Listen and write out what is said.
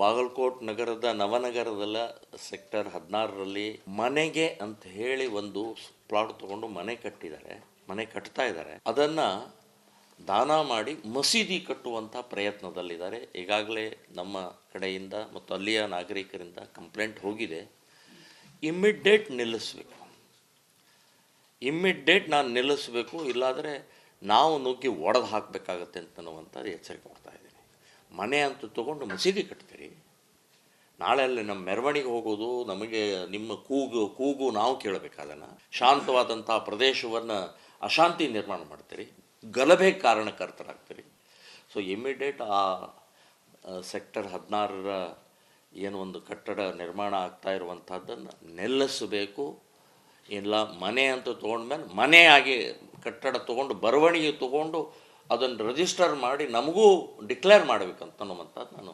ಬಾಗಲಕೋಟ್ ನಗರದ ನವನಗರದಲ್ಲ ಸೆಕ್ಟರ್ 16ರಲ್ಲಿ ಮನೆಗೆ ಅಂತ ಹೇಳಿ ಒಂದು ಪ್ಲಾಟ್ ತಗೊಂಡು ಮನೆ ಕಟ್ತಾ ಇದ್ದಾರೆ. ಅದನ್ನು ದಾನ ಮಾಡಿ ಮಸೀದಿ ಕಟ್ಟುವಂಥ ಪ್ರಯತ್ನದಲ್ಲಿದ್ದಾರೆ. ಈಗಾಗಲೇ ನಮ್ಮ ಕಡೆಯಿಂದ ಮತ್ತು ಅಲ್ಲಿಯ ನಾಗರಿಕರಿಂದ ಕಂಪ್ಲೇಂಟ್ ಹೋಗಿದೆ. ಇಮ್ಮಿಡಿಯೇಟ್ ನಾನು ನಿಲ್ಲಿಸಬೇಕು, ಇಲ್ಲಾದರೆ ನಾವು ನುಗ್ಗಿ ಒಡೆದು ಹಾಕಬೇಕಾಗತ್ತೆ ಅಂತನ್ನುವಂಥದ್ದು ಎಚ್ಚರಿಕೆ ಕೊಡ್ತಾ ಇದ್ದೀನಿ. ಮನೆ ಅಂತೂ ತೊಗೊಂಡು ಮಸೀದಿ ಕಟ್ತೀರಿ, ನಾಳೆ ಅಲ್ಲಿ ನಮ್ಮ ಮೆರವಣಿಗೆ ಹೋಗೋದು, ನಮಗೆ ನಿಮ್ಮ ಕೂಗು ನಾವು ಕೇಳಬೇಕಾದನ್ನು, ಶಾಂತವಾದಂಥ ಪ್ರದೇಶವನ್ನು ಅಶಾಂತಿ ನಿರ್ಮಾಣ ಮಾಡ್ತೀರಿ, ಗಲಭೆ ಕಾರಣಕರ್ತರಾಗ್ತೀರಿ. ಸೊ ಇಮ್ಮಿಡಿಯೇಟ್ ಆ ಸೆಕ್ಟರ್ 16ರ ಏನು ಒಂದು ಕಟ್ಟಡ ನಿರ್ಮಾಣ ಆಗ್ತಾ ಇರುವಂಥದ್ದನ್ನು ನಿಲ್ಲಿಸಬೇಕು. ಇಲ್ಲ ಮನೆ ಅಂತ ತೊಗೊಂಡ್ಮೇಲೆ ಮನೆಯಾಗಿ ಕಟ್ಟಡ ತೊಗೊಂಡು ಬರವಣಿಗೆ ತೊಗೊಂಡು ಅದನ್ನು ರಿಜಿಸ್ಟರ್ ಮಾಡಿ ನಮಗೂ ಡಿಕ್ಲೇರ್ ಮಾಡಬೇಕಂತ ಅನ್ನುವಂಥದ್ದು ನಾನು